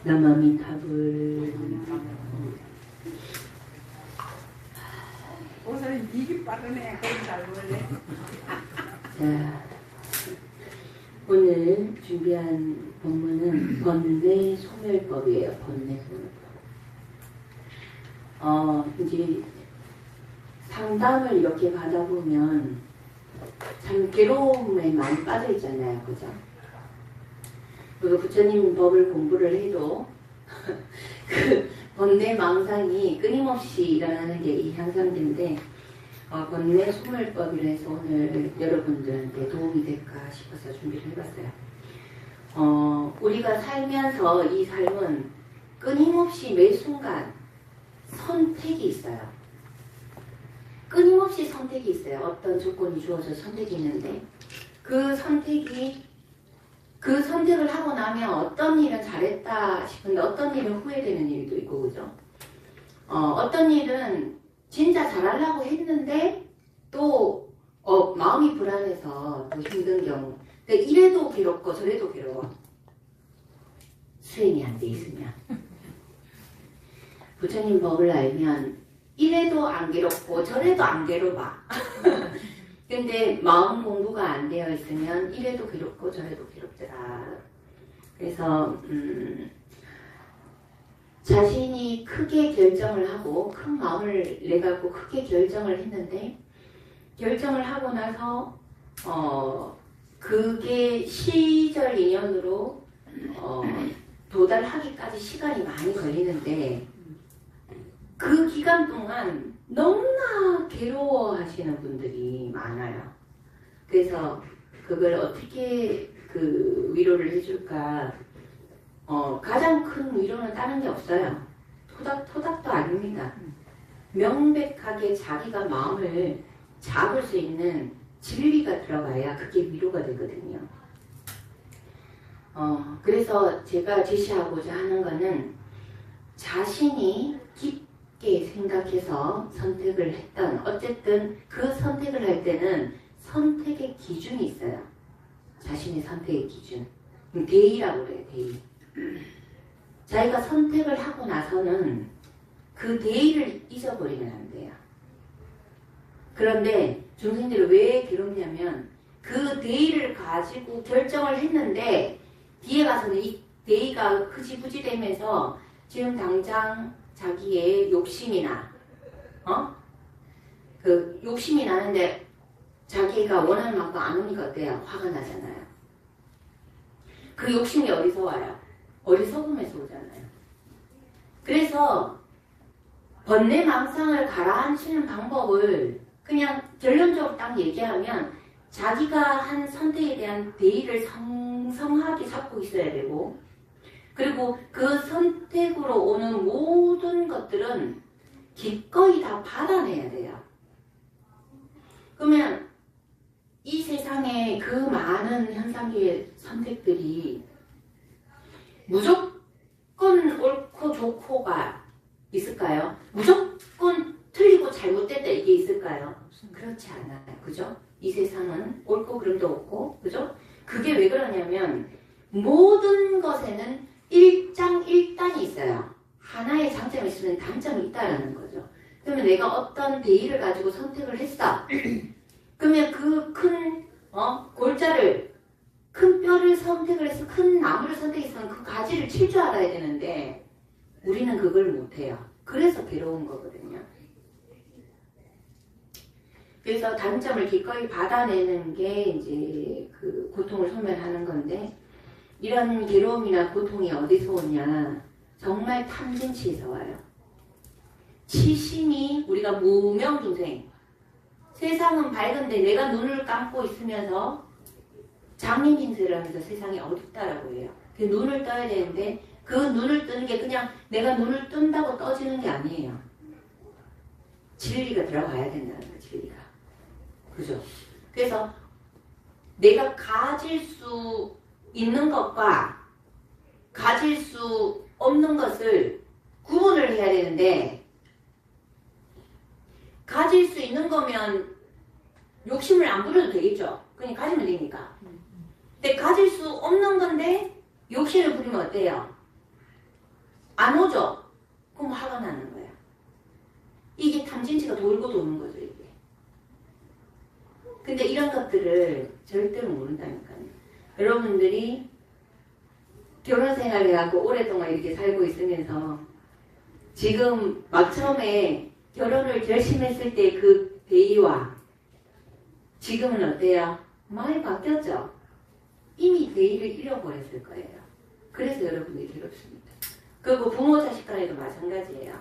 나마미타불. 옷은 입이 빠르네. 그럼 잘 보네. 자, 오늘 준비한 본문은 번뇌 소멸법이에요. 번뇌 소멸법. 이제 상담을 이렇게 받아보면 참 괴로움에 많이 빠져 있잖아요. 그죠? 그리고 부처님 법을 공부를 해도 그 번뇌 망상이 끊임없이 일어나는 게 이 현상인데 번뇌 소멸법이라 해서 오늘 여러분들한테 도움이 될까 싶어서 준비를 해봤어요. 우리가 살면서 이 삶은 끊임없이 매 순간 선택이 있어요. 끊임없이 선택이 있어요. 어떤 조건이 주어져 선택이 있는데 그 선택을 하고 나면 어떤 일은 잘했다 싶은데 어떤 일은 후회되는 일도 있고, 그죠? 어떤 일은 진짜 잘하려고 했는데 또 마음이 불안해서 더 힘든 경우. 근데 이래도 괴롭고 저래도 괴로워. 수행이 안 돼 있으면. 부처님 법을 알면 이래도 안 괴롭고 저래도 안 괴로워. 근데 마음 공부가 안 되어 있으면 이래도 괴롭고 저래도 괴롭더라. 그래서 자신이 크게 결정을 하고 큰 마음을 내갖고 크게 결정을 했는데 결정을 하고 나서 그게 시절 인연으로 도달하기까지 시간이 많이 걸리는데 그 기간 동안 너무나 괴로워하시는 분들이 많아요. 그래서 그걸 어떻게 위로를 해줄까? 가장 큰 위로는 다른 게 없어요. 토닥토닥도 아닙니다. 명백하게 자기가 마음을 잡을 수 있는 진리가 들어가야 그게 위로가 되거든요. 그래서 제가 제시하고자 하는 거는 자신이 깊게 생각해서 선택을 했던, 어쨌든 그 선택을 할 때는 선택의 기준이 있어요. 자신의 선택의 기준. 대의라고 그래요, 대의. 자기가 선택을 하고 나서는 그 대의를 잊어버리면 안 돼요. 그런데 중생들이 왜 괴롭냐면 그 대의를 가지고 결정을 했는데 뒤에 가서는 이 대의가 흐지부지 되면서 지금 당장 자기의 욕심이나 그 욕심이 나는데 자기가 원하는 만큼 안 오니까 어때요? 화가 나잖아요. 그 욕심이 어디서 와요? 어리석음에서 오잖아요. 그래서 번뇌 망상을 가라앉히는 방법을 그냥 결론적으로 딱 얘기하면 자기가 한 선택에 대한 대의를 성성하게 잡고 있어야 되고, 그리고 그 선택으로 오는 모든 것들은 기꺼이 다 받아내야 돼요. 그러면 이 세상에 그 많은 현상계의 선택들이 무조건 옳고 좋고가 있을까요? 무조건 틀리고 잘못됐다 이게 있을까요? 그렇지 않아요. 그죠? 이 세상은 옳고 그름도 없고, 그죠? 그게 왜 그러냐면 모든 것에는 일장일단이 있어요. 하나의 장점이 있으면 단점이 있다라는 거죠. 그러면 내가 어떤 대의를 가지고 선택을 했어. 그러면 그 큰 골자를, 큰 뼈를 선택을 해서 큰 나무를 선택했으면 그 가지를 칠 줄 알아야 되는데 우리는 그걸 못해요. 그래서 괴로운 거거든요. 그래서 단점을 기꺼이 받아내는 게 이제 그 고통을 소멸하는 건데, 이런 괴로움이나 고통이 어디서 오냐? 정말 탐진치에서 와요. 치심이, 우리가 무명중생, 세상은 밝은데 내가 눈을 감고 있으면서 장님징세를 하면서 세상이 어둡다라고 해요. 그 눈을 떠야 되는데 그 눈을 뜨는 게 그냥 내가 눈을 뜬다고 떠지는 게 아니에요. 진리가 들어가야 된다는 거예요. 진리가. 그죠? 그래서 내가 가질 수 있는 것과 가질 수 없는 것을 구분을 해야 되는데, 가질 수 있는 거면 욕심을 안 부려도 되겠죠? 그냥 가지면 되니까. 근데 가질 수 없는 건데 욕심을 부리면 어때요? 안 오죠? 그럼 화가 나는 거야. 이게 탐진치가 돌고 도는 거죠, 이게. 근데 이런 것들을 절대로 모른다니까요. 여러분들이 결혼 생활을 하고 오랫동안 이렇게 살고 있으면서 지금 막 처음에 결혼을 결심했을 때 그 데이와 지금은 어때요? 많이 바뀌었죠? 이미 데이를 잃어버렸을 거예요. 그래서 여러분들이 괴롭습니다. 그리고 부모 자식 간에도 마찬가지예요.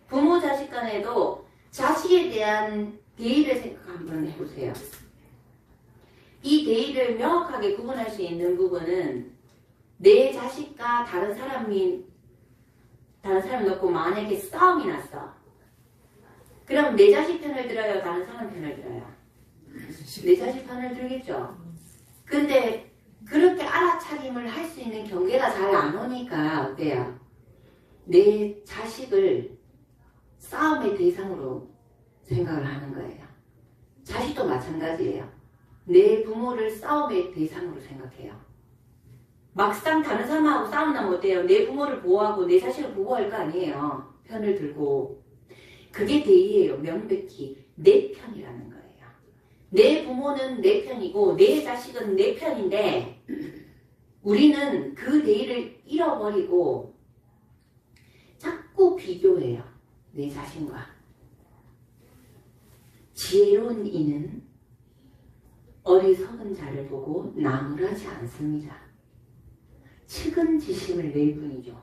부모 자식 간에도 자식에 대한 데이를 생각 한번 해보세요. 이 데이를 명확하게 구분할 수 있는 부분은 내 자식과 다른 사람을 놓고 만약에 싸움이 났어. 그럼 내 자식 편을 들어요? 다른 사람 편을 들어요? 내 자식 편을 들겠죠. 근데 그렇게 알아차림을 할 수 있는 경계가 잘 안 오니까 어때요? 내 자식을 싸움의 대상으로 생각을 하는 거예요. 자식도 마찬가지예요. 내 부모를 싸움의 대상으로 생각해요. 막상 다른 사람하고 싸운다면 어때요? 내 부모를 보호하고 내 자식을 보호할 거 아니에요. 편을 들고. 그게 대의예요. 명백히 내 편이라는 거예요. 내 부모는 내 편이고 내 자식은 내 편인데 우리는 그 대의를 잃어버리고 자꾸 비교해요. 내 자신과. 지혜로운 이는 어리석은 자를 보고 나무라지 않습니다. 측은지심을 낼 뿐이죠.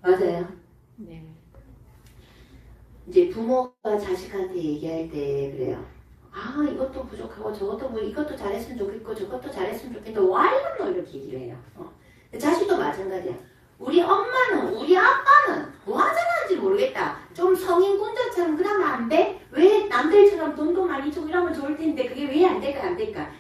맞아요? 네. 이제 부모가 자식한테 얘기할 때 그래요. 아, 이것도 부족하고 저것도 이것도 잘했으면 좋겠고 저것도 잘했으면 좋겠는데 와이런도 이렇게 얘기를 해요. 자식도 마찬가지야. 우리 엄마는 우리 아빠는 뭐 하자는지 모르겠다. 좀 성인군자처럼 그러면 안 돼? 왜 남들처럼 돈도 많이 주고 이러면 좋을 텐데 그게 왜 안 될까 안 될까?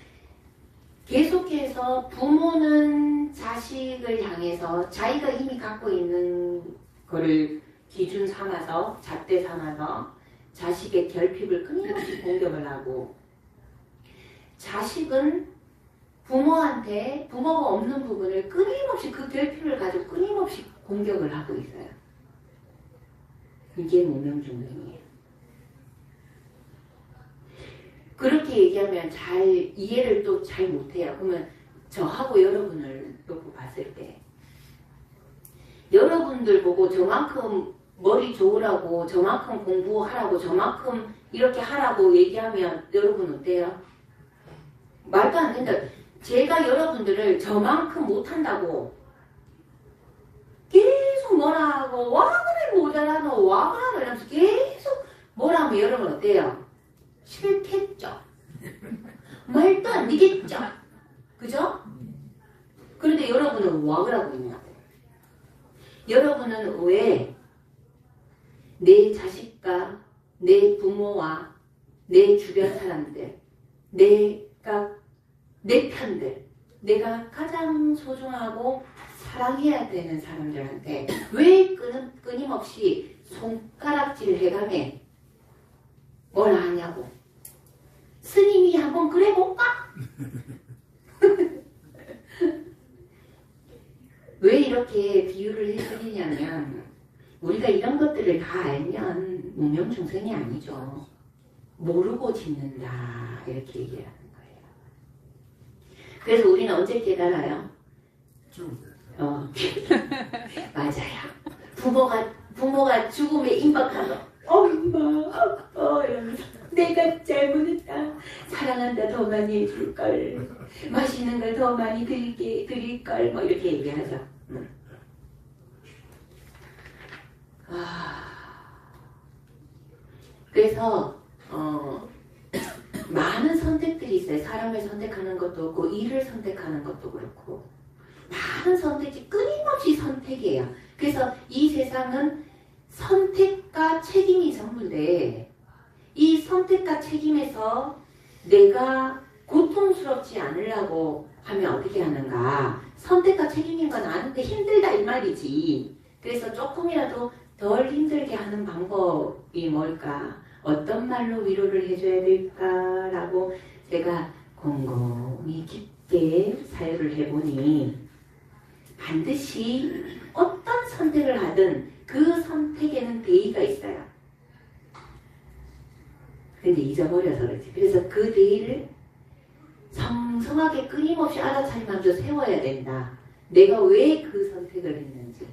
계속해서 부모는 자식을 향해서 자기가 이미 갖고 있는 거를 기준 삼아서 잣대 삼아서 자식의 결핍을 끊임없이 공격을 하고 자식은 부모한테 부모가 없는 부분을 끊임없이 그 결핍을 가지고 끊임없이 공격을 하고 있어요. 이게 무명중생이에요. 그렇게 얘기하면 잘 이해를 또 잘 못해요. 그러면 저하고 여러분을 놓고 봤을 때 여러분들 보고 저만큼 머리 좋으라고 저만큼 공부하라고 저만큼 이렇게 하라고 얘기하면 여러분 어때요? 말도 안 된다. 제가 여러분들을 저만큼 못한다고 계속 뭐라 하고 와 그래 모자라노 와 그래 이러면서 계속 뭐라 하면 여러분 어때요? 싫겠죠? 말도 안 되겠죠? 그죠? 그런데 여러분은 와 그러고 있냐고. 여러분은 왜 내 자식과 내 부모와 내 주변 사람들 내가 내 편들 내가 가장 소중하고 사랑해야 되는 사람들한테 왜 끊임없이 손가락질을 해가며 뭐라 하냐고. 스님이 한번 그래볼까? 왜 이렇게 비유를 해드리냐면 우리가 이런 것들을 다 알면 무명중생이 아니죠. 모르고 짓는다 이렇게 얘기하는 거예요. 그래서 우리는 언제 깨달아요? 맞아요. 부모가 죽음에 임박하면 엄마 이러면서 내가 잘못했다. 사랑한다 더 많이 해줄걸. 맛있는 걸 더 많이 드릴걸 뭐 이렇게 얘기하죠. 그래서 많은 선택들이 있어요. 사람을 선택하는 것도 없고 일을 선택하는 것도 그렇고 많은 선택이 끊임없이 선택이에요. 그래서 이 세상은 선택과 책임이 전부인데 이 선택과 책임에서 내가 고통스럽지 않으려고 하면 어떻게 하는가. 선택과 책임인 건 아는데 힘들다 이 말이지. 그래서 조금이라도 덜 힘들게 하는 방법이 뭘까? 어떤 말로 위로를 해줘야 될까라고 제가 곰곰이 깊게 사유를 해보니 반드시 어떤 선택을 하든 그 선택에는 대의가 있어요. 근데 잊어버려서 그렇지. 그래서 그 대의를 성성하게 끊임없이 알아차리면서 세워야 된다. 내가 왜 그 선택을 했는지.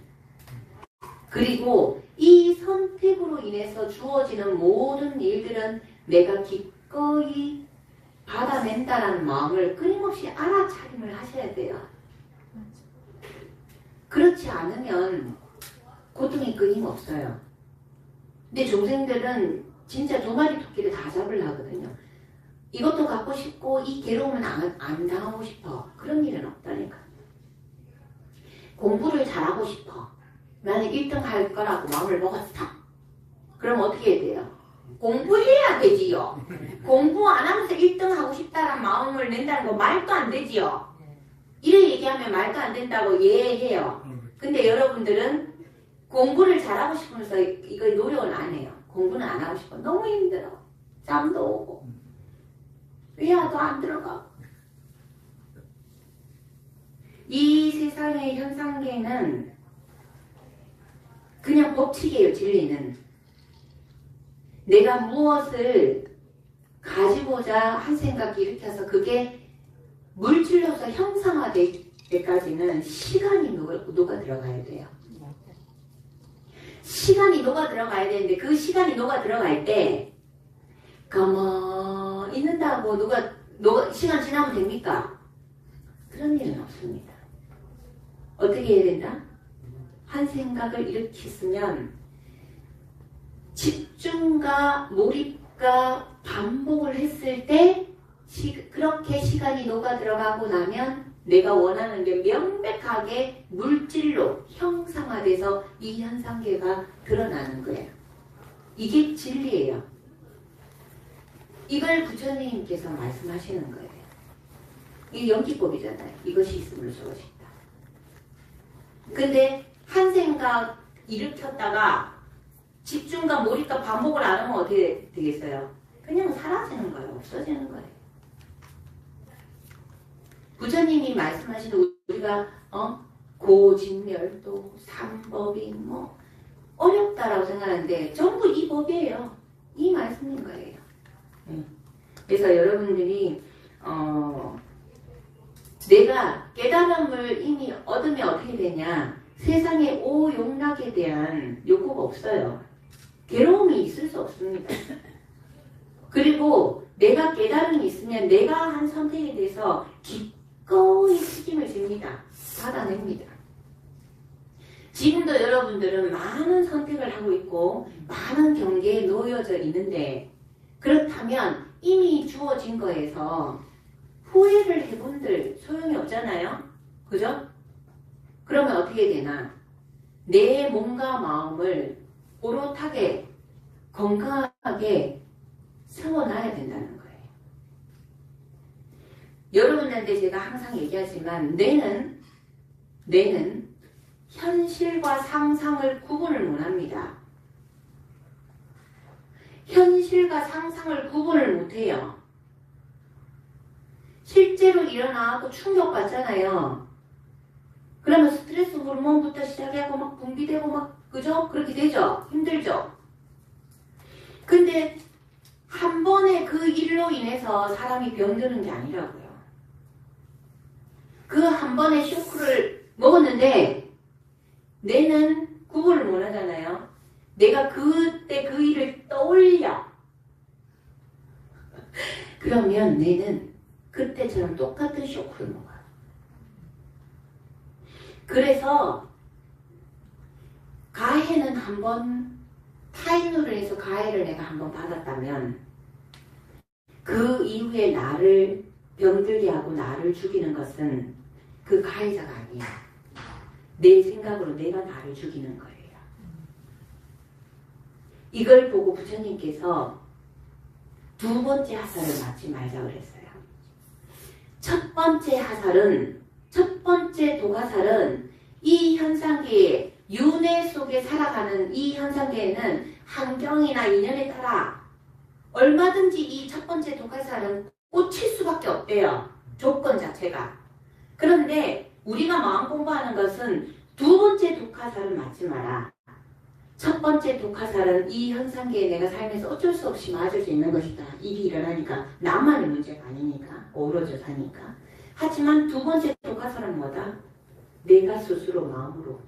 그리고 이 선택으로 인해서 주어지는 모든 일들은 내가 기꺼이 받아낸다라는 마음을 끊임없이 알아차림을 하셔야 돼요. 그렇지 않으면 고통이 끊임없어요. 근데 중생들은 진짜 두 마리 토끼를 다 잡으려 하거든요. 이것도 갖고 싶고 이 괴로움은 안 당하고 싶어. 그런 일은 없다니까. 공부를 잘하고 싶어. 나는 1등 할 거라고 마음을 먹었어. 그럼 어떻게 해야 돼요? 공부해야 되지요. 공부 안 하면서 1등 하고 싶다는 마음을 낸다는 거 말도 안 되지요. 이래 얘기하면 말도 안 된다고 이해해요. 근데 여러분들은 공부를 잘하고 싶으면서 이거 노력은 안 해요. 공부는 안 하고 싶어. 너무 힘들어. 잠도 오고 외화도 안 들어가고. 이 세상의 현상계는 그냥 법칙이에요. 진리는 내가 무엇을 가지고자 한 생각이 일으켜서 그게 물질로서 형상화될 때까지는 시간이 녹아 들어가야 돼요. 시간이 녹아 들어가야 되는데 그 시간이 녹아 들어갈 때 가만히 있는다고 시간 지나면 됩니까? 그런 일은 없습니다. 어떻게 해야 된다? 한 생각을 일으켰으면 집중과 몰입과 반복을 했을 때 그렇게 시간이 녹아 들어가고 나면 내가 원하는 게 명백하게 물질로 형상화돼서 이 현상계가 드러나는 거예요. 이게 진리예요. 이걸 부처님께서 말씀하시는 거예요. 이게 연기법이잖아요. 이것이 있음을 수것이 있다. 근데 한 생각 일으켰다가 집중과 몰입과 반복을 안 하면 어떻게 되겠어요? 그냥 사라지는 거예요. 없어지는 거예요. 부처님이 말씀하신 우리가 고진멸도, 삼법인 어렵다라고 생각하는데 전부 이 법이에요. 이 말씀인 거예요. 그래서 여러분들이 내가 깨달음을 이미 얻으면 어떻게 되냐? 세상에 오용락에 대한 욕구가 없어요. 괴로움이 있을 수 없습니다. 그리고 내가 깨달음이 있으면 내가 한 선택에 대해서 기꺼이 책임을 집니다. 받아냅니다. 지금도 여러분들은 많은 선택을 하고 있고 많은 경계에 놓여져 있는데 그렇다면 이미 주어진 거에서 후회를 해본들 소용이 없잖아요. 그죠? 그러면 어떻게 되나? 내 몸과 마음을 오롯하게 건강하게 세워놔야 된다는 거예요. 여러분한테 제가 항상 얘기하지만 뇌는 현실과 상상을 구분을 못합니다. 현실과 상상을 구분을 못해요. 실제로 일어나고 충격받잖아요. 그러면 스트레스 호르몬부터 시작하고 막 분비되고 막 그죠? 그렇게 되죠? 힘들죠? 근데 한 번의 그 일로 인해서 사람이 병드는 게 아니라고요. 그 한 번의 쇼크를 먹었는데 뇌는 구분을 못 하잖아요. 내가 그때 그 일을 떠올려. 그러면 뇌는 그때처럼 똑같은 쇼크를 먹어요. 그래서 가해는 한번 타인으로 해서 가해를 내가 한번 받았다면 그 이후에 나를 병들게 하고 나를 죽이는 것은 그 가해자가 아니야. 내 생각으로 내가 나를 죽이는 거예요. 이걸 보고 부처님께서 두 번째 하살을 맞지 말자 그랬어요. 첫 번째 하살은, 첫 번째 도가살은 이 현상계에 윤회 속에 살아가는 이 현상계에는 환경이나 인연에 따라 얼마든지 이 첫 번째 도가살은 꽂힐 수밖에 없대요. 조건 자체가. 그런데 우리가 마음 공부하는 것은 두 번째 독화살은 맞지 마라. 첫 번째 독화살은 이 현상계에 내가 살면서 어쩔 수 없이 맞을 수 있는 것이다. 일이 일어나니까 나만의 문제가 아니니까 어우러져 사니까. 하지만 두 번째 독화살은 뭐다? 내가 스스로 마음으로.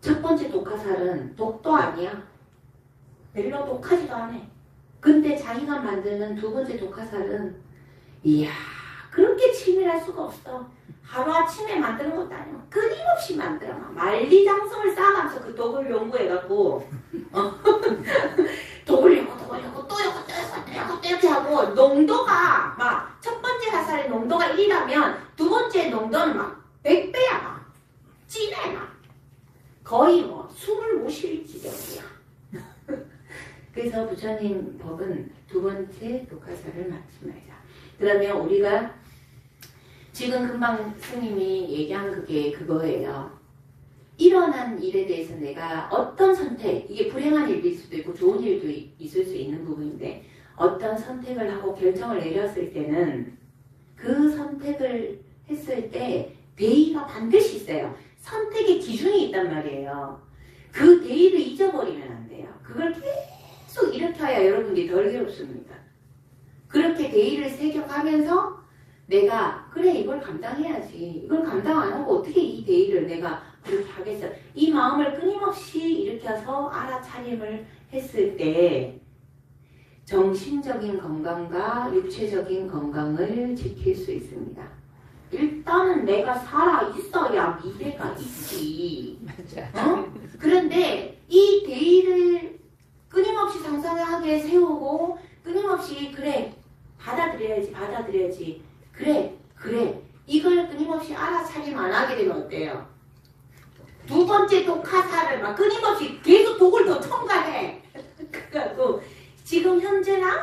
첫 번째 독화살은 독도 아니야. 별로 독하지도 않아. 근데 자기가 만드는 두 번째 독화살은 이야 그렇게 치밀할 수가 없어. 하루아침에 만드는 것도 아니고 끊임없이 만들어. 만리장성을 쌓아가면서 그 독을 연구해갖고 독을 연구 또 이렇게 하고 농도가 막 첫 번째 화살의 농도가 1이라면 두 번째 농도는 막 100배야 막 진해 막 거의 뭐 숨을 못 쉴 지경이야. 그래서 부처님 법은 두 번째 독화살을 맞지 말자. 그러면 우리가 지금 금방 스님이 얘기한 그게 그거예요. 일어난 일에 대해서 내가 어떤 선택, 이게 불행한 일일 수도 있고 좋은 일도 있을 수 있는 부분인데 어떤 선택을 하고 결정을 내렸을 때는 그 선택을 했을 때 대의가 반드시 있어요. 선택의 기준이 있단 말이에요. 그 대의를 잊어버리면 안 돼요. 그걸 계속 일으켜야 여러분들이 덜 괴롭습니다. 그렇게 대의를 새겨가면서 내가 그래 이걸 감당해야지. 이걸 감당 안 하고 어떻게 이 대의를 내가 그렇게 하겠어. 이 마음을 끊임없이 일으켜서 알아차림을 했을 때 정신적인 건강과 육체적인 건강을 지킬 수 있습니다. 일단은 내가 살아 있어야 미래가 있지. 어? 그런데 이 대의를 끊임없이 상상하게 세우고 끊임없이 그래 받아들여야지 그래 이걸 끊임없이 알아차림 안 하게 되면 어때요? 두 번째 독화살을 막 끊임없이 계속 독을 더 첨가해. 그래갖고 지금 현재는 아무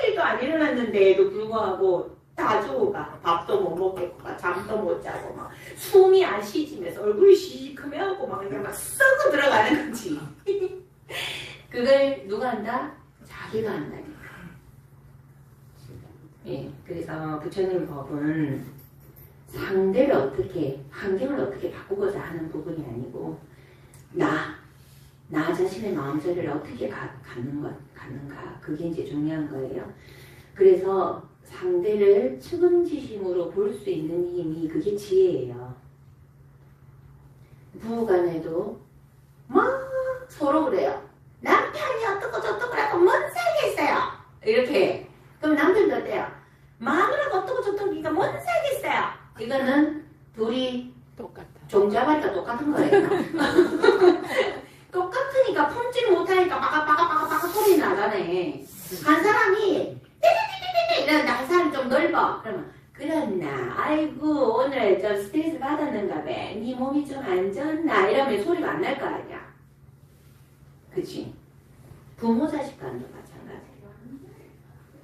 일도 안 일어났는데도 불구하고 다 죽어가. 밥도 못 먹겠고 막 잠도 못 자고 막 숨이 안 쉬지면서 얼굴이 시커매하고 막 그냥 막 썩어 들어가는 거지. 그걸 누가 한다? 자기가 한다니까. 예, 그래서 부처님 법은 상대를 어떻게, 환경을 어떻게 바꾸고자 하는 부분이 아니고 나 자신의 마음자리를 어떻게 갖는가 그게 이제 중요한 거예요. 그래서 상대를 측은지심으로 볼 수 있는 힘이 그게 지혜예요. 부부간에도 막 서로 그래요. 남편이 어떻고 저떻고 하고 뭔 살겠어요. 이렇게. 그럼 남편도 어때요? 마누라가 어떻고 저떻고 니가 뭔 살겠어요. 이거는 둘이 똑같아. 종자발이가 똑같은 거예요. 똑같으니까 품질 못하니까 빠가빠가 소리 나가네. 한 사람이 떼떼떼떼떼 이러는데 한 사람이 좀 넓어. 그러면 그렇나 아이고 오늘 좀 스트레스 받았는가 봐. 네 몸이 좀 안 좋나 이러면 소리가 안 날 거 아니야. 그치? 부모 자식 간도 마찬가지야.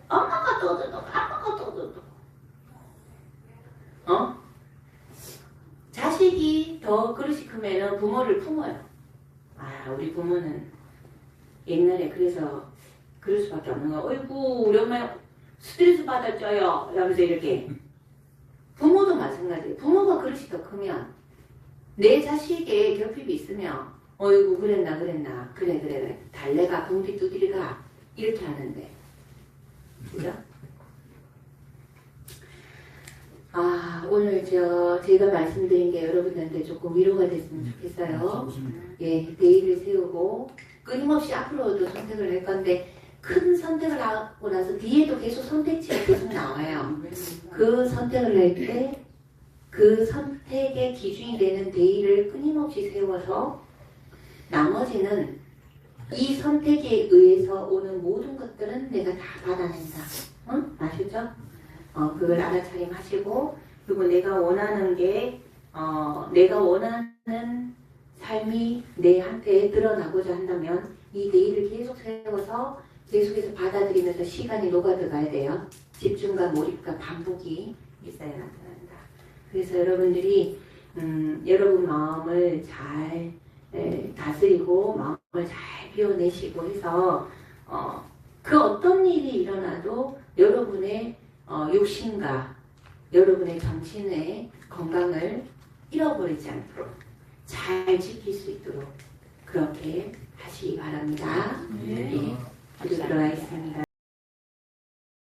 엄마가 떠들고 아빠가 떠들고 자식이 더 그릇이 크면은 부모를 품어요. 아 우리 부모는 옛날에 그래서 그럴 수밖에 없는 거야. 어이구 우리 엄마 스트레스 받았죠요 이러면서 이렇게. 부모도 마찬가지예요. 부모가 그릇이 더 크면 내 자식의 결핍이 있으면 어이구 그랬나 그래 달래가 붕비 두드리가 이렇게 하는데 그죠? 아 오늘 제가 말씀드린 게 여러분들한테 조금 위로가 됐으면 좋겠어요. 예, 대의를 세우고 끊임없이 앞으로도 선택을 할 건데 큰 선택을 하고 나서 뒤에도 계속 선택지가 계속 나와요. 그 선택을 할 때 그 선택의 기준이 되는 대의를 끊임없이 세워서 나머지는 이 선택에 의해서 오는 모든 것들은 내가 다 받아낸다. 응? 아시죠? 그걸 알아차림하시고 그리고 내가 원하는 게 내가 원하는 삶이 내한테 드러나고자 한다면 이 대의를 계속 세워서 계속해서 받아들이면서 시간이 녹아들어가야 돼요. 집중과 몰입과 반복이 있어야 한다. 그래서 여러분들이 여러분 마음을 잘 다스리고 마음을 잘 비워내시고 해서 그 어떤 일이 일어나도 여러분의 욕심과 여러분의 정신의 건강을 잃어버리지 않도록 잘 지킬 수 있도록 그렇게 하시기 바랍니다. 네.